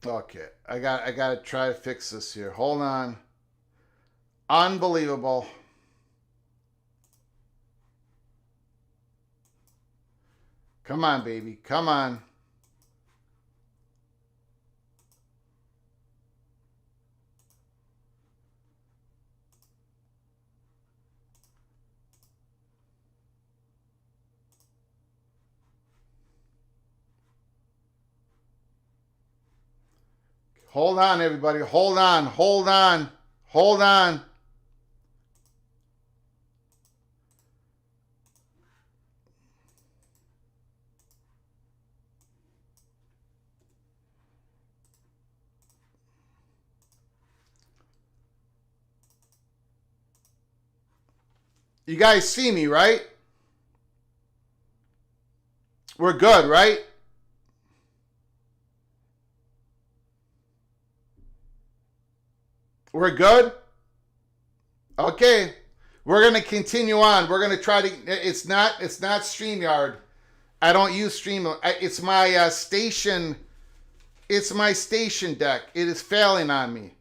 Okay, I got to try to fix this here. Hold on. Unbelievable. Come on, baby. Come on. Hold on, everybody. Hold on. Hold on. Hold on. You guys see me, right? We're good, right? We're good? Okay. We're going to continue on. We're going to try to it's not StreamYard. I don't use StreamYard. It's my station. It's my station deck. It is failing on me.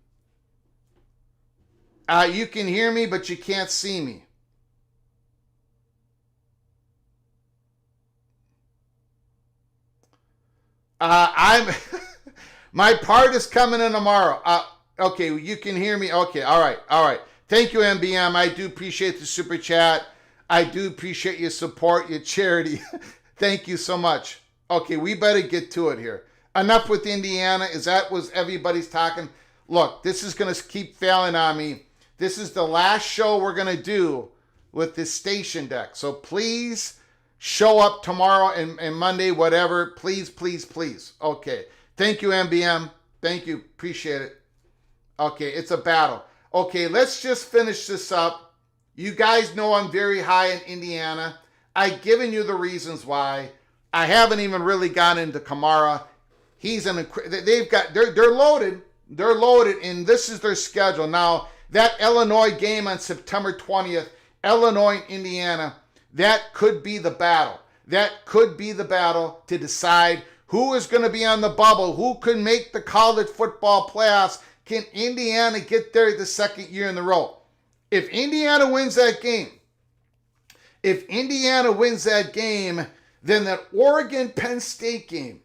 You can hear me, but you can't see me. I'm my part is coming in tomorrow. Okay, you can hear me. Okay, all right, all right. Thank you, MBM. I do appreciate the super chat. I do appreciate your support, your charity. Thank you so much. Okay, we better get to it here. Enough with Indiana. Is that was everybody's talking? Look, this is going to keep failing on me. This is the last show we're going to do with this station deck. So please show up tomorrow and Monday, whatever. Please, please, please. Okay. Thank you, MBM. Thank you. Appreciate it. Okay, it's a battle. Okay, let's just finish this up. You guys know I'm very high in Indiana. I've given you the reasons why. I haven't even really gotten into Kamara. They're loaded. They're loaded, and this is their schedule. Now, that Illinois game on September 20th, Illinois and Indiana, that could be the battle. That could be the battle to decide who is going to be on the bubble, who can make the college football playoffs. Can Indiana get there the second year in a row? If Indiana wins that game, then that Oregon-Penn State game,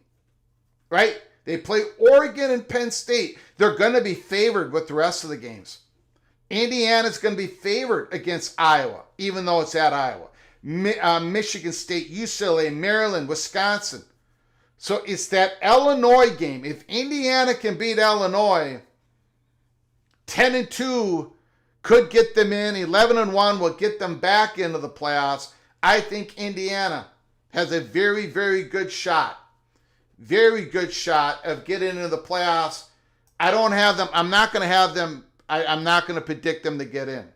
right? They play Oregon and Penn State. They're going to be favored with the rest of the games. Indiana's going to be favored against Iowa, even though it's at Iowa. Michigan State, UCLA, Maryland, Wisconsin. So it's that Illinois game. If Indiana can beat Illinois, 10-2 could get them in. 11-1 will get them back into the playoffs. I think Indiana has a very, very good shot. Very good shot of getting into the playoffs. I don't have them. I'm not going to have them. I'm not going to predict them to get in.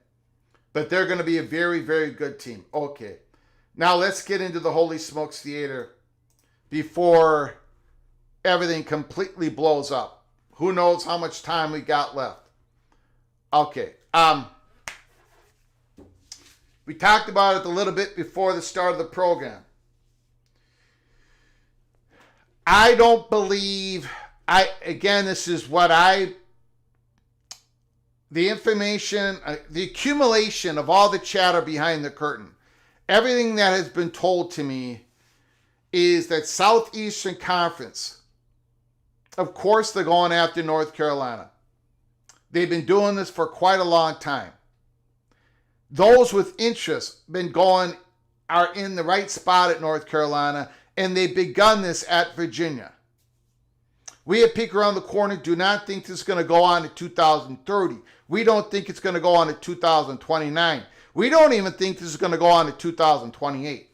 But they're going to be a very, very good team. Okay. Now let's get into the Holy Smokes Theater before everything completely blows up. Who knows how much time we got left. Okay. We talked about it a little bit before the start of the program. I don't believe, this is what the information, the accumulation of all the chatter behind the curtain, everything that has been told to me is that Southeastern Conference, of course they're going after North Carolina. They've been doing this for quite a long time. Those with interest are in the right spot at North Carolina, and they've begun this at Virginia. We at Peek Around the Corner do not think this is going to go on to 2030. We don't think it's going to go on to 2029. We don't even think this is going to go on to 2028.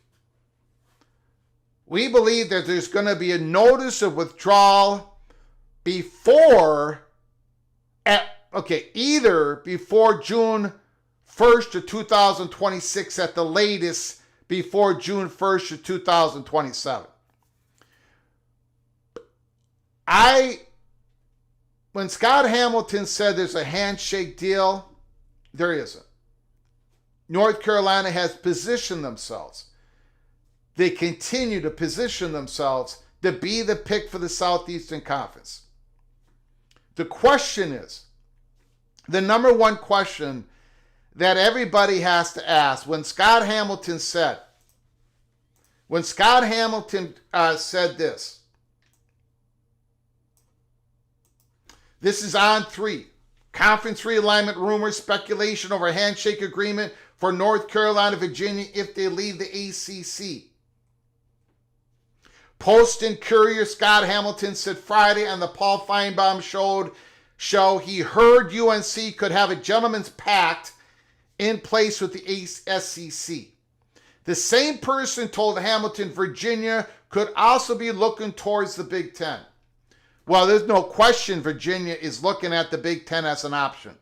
We believe that there's going to be a notice of withdrawal either before June 1st of 2026 at the latest, before June 1st of 2027. When Scott Hamilton said there's a handshake deal, there isn't. North Carolina has positioned themselves. They continue to position themselves to be the pick for the Southeastern Conference. The question is, the number one question that everybody has to ask, when Scott Hamilton said this, this is on 3. Conference realignment rumors, speculation over handshake agreement for North Carolina, Virginia if they leave the ACC. Post and Courier, Scott Hamilton said Friday on the Paul Feinbaum show he heard UNC could have a gentleman's pact in place with the SEC. The same person told Hamilton Virginia could also be looking towards the Big Ten. Well, there's no question Virginia is looking at the Big Ten as an option.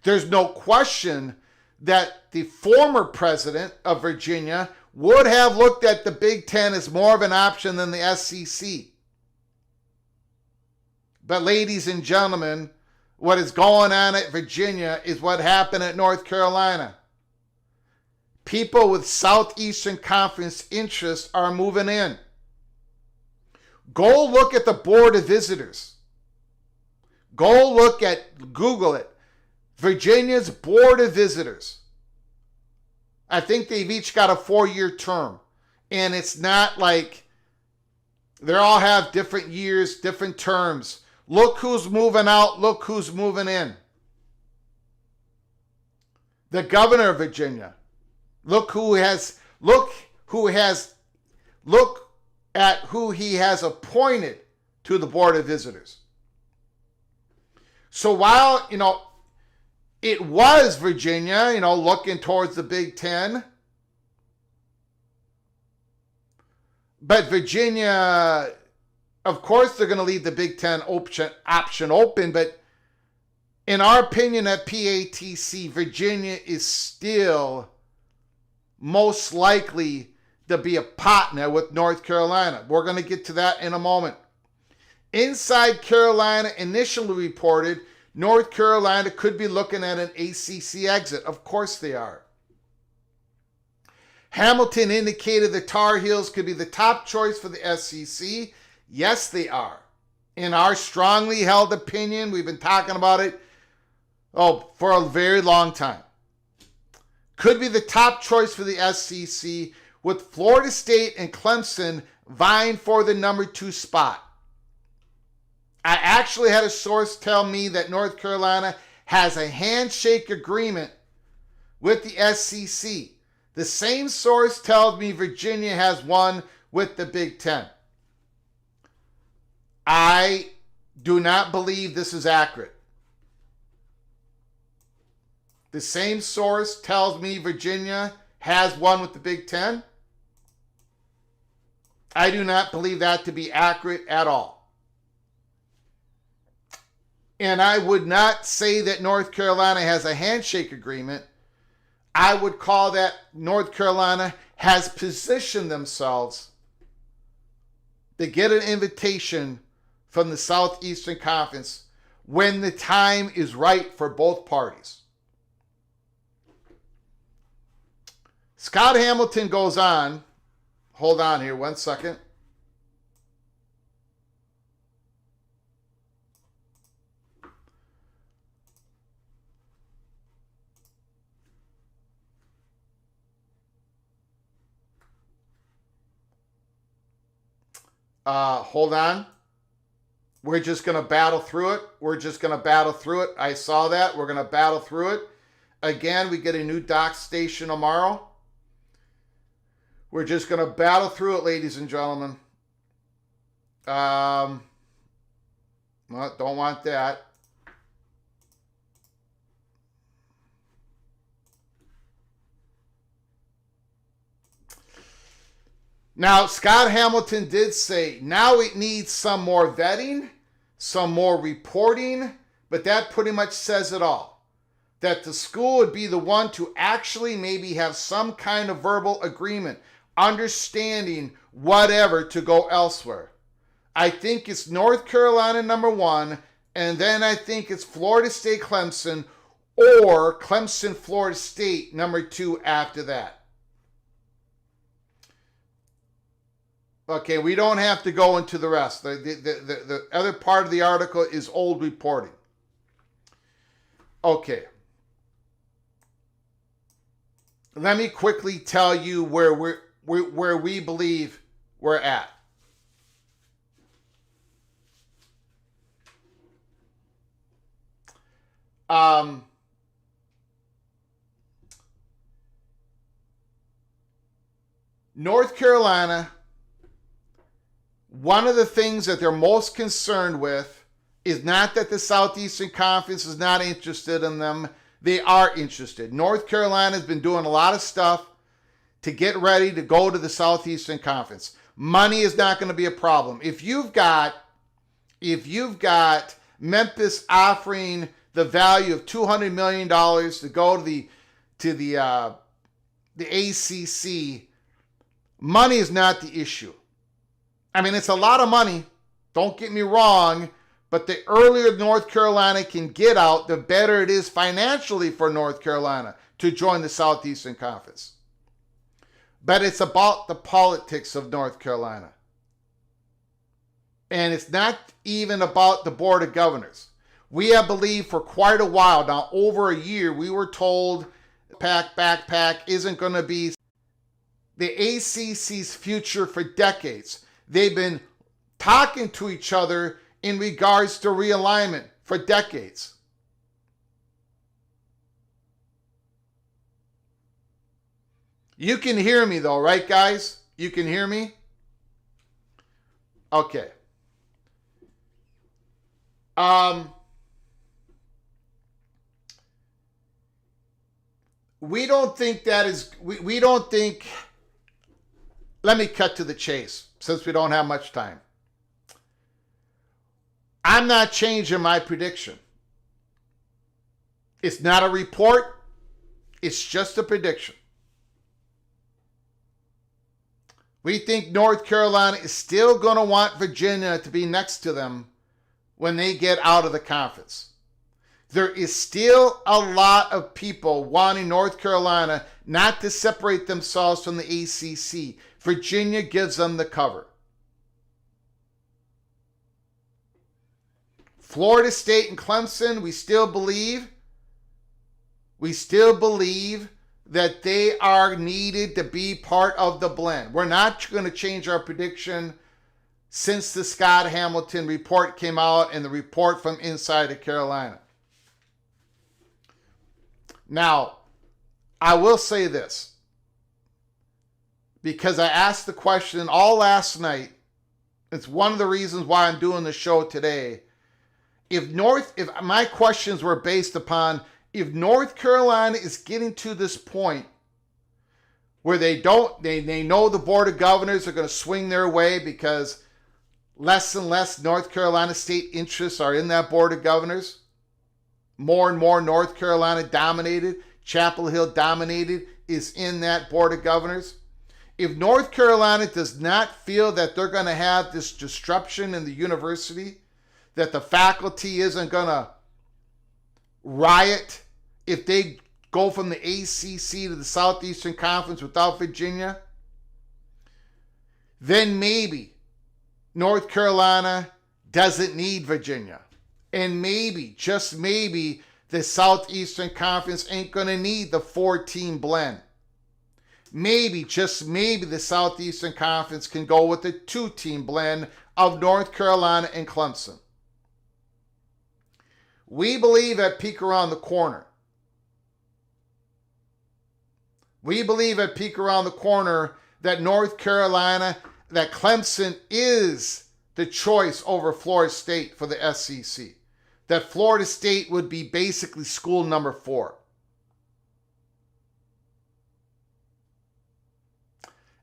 There's no question that the former president of Virginia would have looked at the Big Ten as more of an option than the SEC. But ladies and gentlemen, what is going on at Virginia is what happened at North Carolina. People with Southeastern Conference interests are moving in. Go look at the Board of Visitors. Google it. Virginia's Board of Visitors. I think they've each got a 4-year term. And it's not like they all have different years, different terms. Look who's moving out. Look who's moving in. The governor of Virginia. Look at who he has appointed to the Board of Visitors. So while, it was Virginia, looking towards the Big Ten, but Virginia, of course, they're going to leave the Big Ten option open, but in our opinion at PATC, Virginia is still most likely to be a partner with North Carolina. We're going to get to that in a moment. Inside Carolina initially reported North Carolina could be looking at an ACC exit. Of course they are. Hamilton indicated the Tar Heels could be the top choice for the SEC. Yes, they are. In our strongly held opinion, we've been talking about it for a very long time. Could be the top choice for the SEC, with Florida State and Clemson vying for the number 2 spot. I actually had a source tell me that North Carolina has a handshake agreement with the SEC. The same source tells me Virginia has one with the Big Ten. I do not believe this is accurate. The same source tells me Virginia has one with the Big Ten. I do not believe that to be accurate at all. And I would not say that North Carolina has a handshake agreement. I would call that North Carolina has positioned themselves to get an invitation from the Southeastern Conference when the time is right for both parties. Scott Hamilton goes on. Hold on here 1 second. Hold on. We're just going to battle through it. I saw that. We're going to battle through it. Again, we get a new dock station tomorrow. We're just going to battle through it, ladies and gentlemen. Well, don't want that. Now, Scott Hamilton did say now it needs some more vetting, some more reporting, but that pretty much says it all. That the school would be the one to actually maybe have some kind of verbal agreement, understanding whatever to go elsewhere. I think it's North Carolina number 1, and then I think it's Florida State Clemson or Clemson Florida State number 2 after that. Okay, we don't have to go into the rest. The other part of the article is old reporting. Okay. Let me quickly tell you where we believe we're at. North Carolina, one of the things that they're most concerned with is not that the Southeastern Conference is not interested in them. They are interested. North Carolina has been doing a lot of stuff to get ready to go to the Southeastern Conference. Money is not going to be a problem. If you've got Memphis offering the value of $200 million to go to the ACC, money is not the issue. I mean, it's a lot of money. Don't get me wrong. But the earlier North Carolina can get out, the better it is financially for North Carolina to join the Southeastern Conference. But it's about the politics of North Carolina. And it's not even about the Board of Governors. We have believed for quite a while now, over a year, we were told backpack isn't going to be the ACC's future for decades. They've been talking to each other in regards to realignment for decades. You can hear me though, right guys? You can hear me? Okay. We don't think that is, we don't think, let me cut to the chase since we don't have much time. I'm not changing my prediction. It's not a report. It's just a prediction. We think North Carolina is still going to want Virginia to be next to them when they get out of the conference. There is still a lot of people wanting North Carolina not to separate themselves from the ACC. Virginia gives them the cover. Florida State and Clemson, we still believe that they are needed to be part of the blend. We're not going to change our prediction since the Scott Hamilton report came out and the report from inside of Carolina. Now, I will say this, because I asked the question all last night. It's one of the reasons why I'm doing the show today. If my questions were based upon if North Carolina is getting to this point where they know the Board of Governors are going to swing their way because less and less North Carolina state interests are in that Board of Governors, more and more North Carolina dominated, Chapel Hill dominated is in that Board of Governors. If North Carolina does not feel that they're going to have this disruption in the university, that the faculty isn't going to riot if they go from the ACC to the Southeastern Conference without Virginia, then maybe North Carolina doesn't need Virginia. And maybe, just maybe, the Southeastern Conference ain't going to need the 4-team blend. Maybe, just maybe, the Southeastern Conference can go with the 2-team blend of North Carolina and Clemson. We believe at peak around the corner. We believe at peak around the corner that North Carolina, that Clemson is the choice over Florida State for the SEC. That Florida State would be basically school number 4.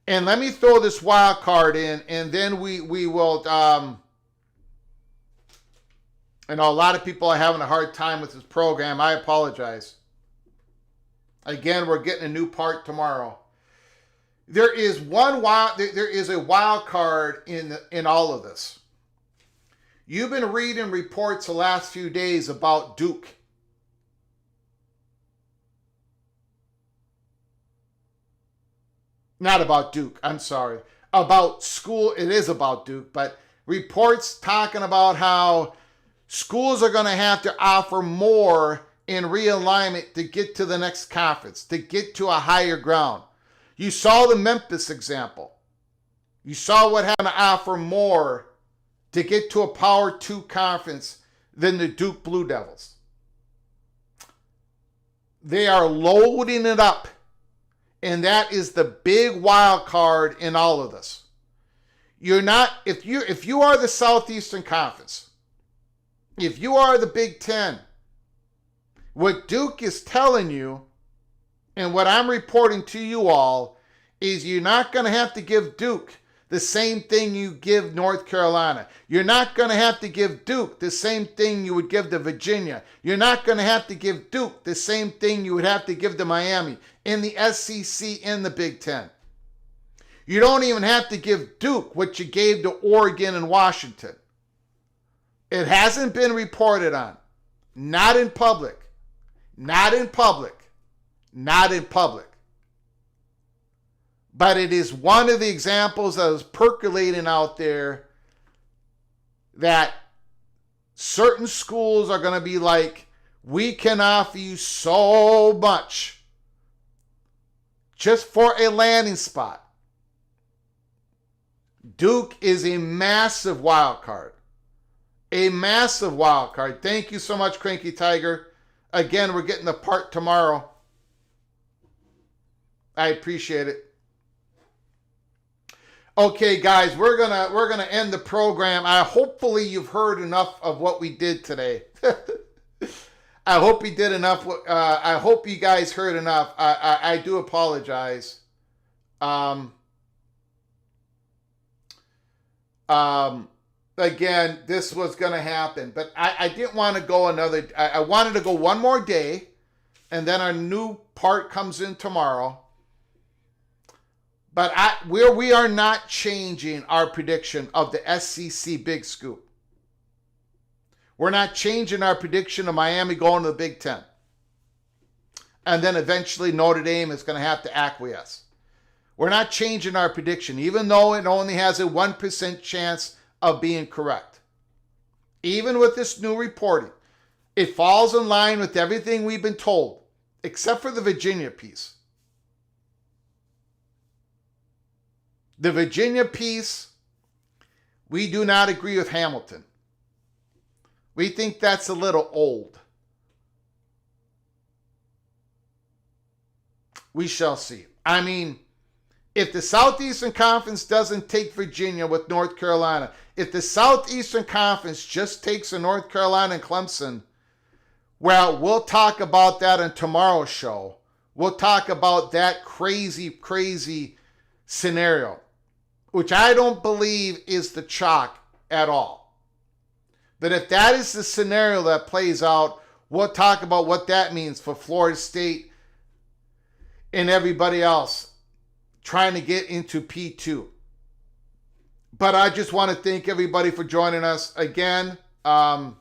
And let me throw this wild card in, and then we will, I know a lot of people are having a hard time with this program. I apologize. Again, we're getting a new part tomorrow. There is a wild card in all of this. You've been reading reports the last few days about Duke. Not about Duke, I'm sorry. about school. It is about Duke, but reports talking about how schools are going to have to offer more in realignment to get to the next conference, to get to a higher ground. You saw the Memphis example. You saw what happened to offer more to get to a Power 2 conference than the Duke Blue Devils. They are loading it up. And that is the big wild card in all of this. You're not, if you are the Southeastern Conference, if you are the Big Ten, what Duke is telling you, and what I'm reporting to you all, is you're not going to have to give Duke the same thing you give North Carolina. You're not going to have to give Duke the same thing you would give to Virginia. You're not going to have to give Duke the same thing you would have to give to Miami in the SEC in the Big Ten. You don't even have to give Duke what you gave to Oregon and Washington. It hasn't been reported on. Not in public. Not in public. Not in public. But it is one of the examples that is percolating out there that certain schools are going to be like, we can offer you so much just for a landing spot. Duke is a massive wild card. A massive wild card. Thank you so much, Cranky Tiger. Again, we're getting the part tomorrow. I appreciate it. Okay, guys, we're gonna end the program. Hopefully you've heard enough of what we did today. I hope we did enough. I hope you guys heard enough. I do apologize. Again, this was gonna happen, but I didn't want to go another. I wanted to go one more day, and then our new part comes in tomorrow. But we are not changing our prediction of the SEC Big Scoop. We're not changing our prediction of Miami going to the Big Ten. And then eventually Notre Dame is going to have to acquiesce. We're not changing our prediction, even though it only has a 1% chance of being correct. Even with this new reporting, it falls in line with everything we've been told, except for the Virginia piece. The Virginia piece, we do not agree with Hamilton. We think that's a little old. We shall see. I mean, if the Southeastern Conference doesn't take Virginia with North Carolina, if the Southeastern Conference just takes a North Carolina and Clemson, well, we'll talk about that on tomorrow's show. We'll talk about that crazy scenario, which I don't believe is the chalk at all. But if that is the scenario that plays out, we'll talk about what that means for Florida State and everybody else trying to get into P2. But I just want to thank everybody for joining us again. Thank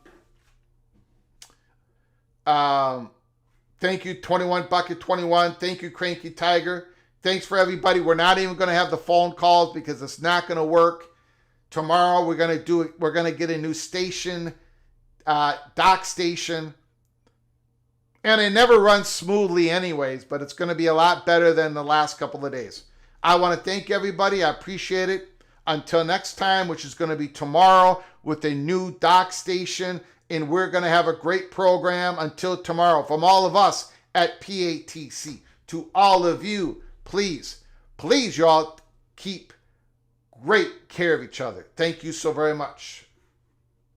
you, 21 Bucket 21. Thank you, Cranky Tiger. Thanks for everybody. We're not even going to have the phone calls because it's not going to work. Tomorrow we're going to do it. We're going to get a new station, dock station. And it never runs smoothly anyways, but it's going to be a lot better than the last couple of days. I want to thank everybody. I appreciate it. Until next time, which is going to be tomorrow with a new dock station. And we're going to have a great program until tomorrow. From all of us at PATC, to all of you, please, y'all keep great care of each other. Thank you so very much.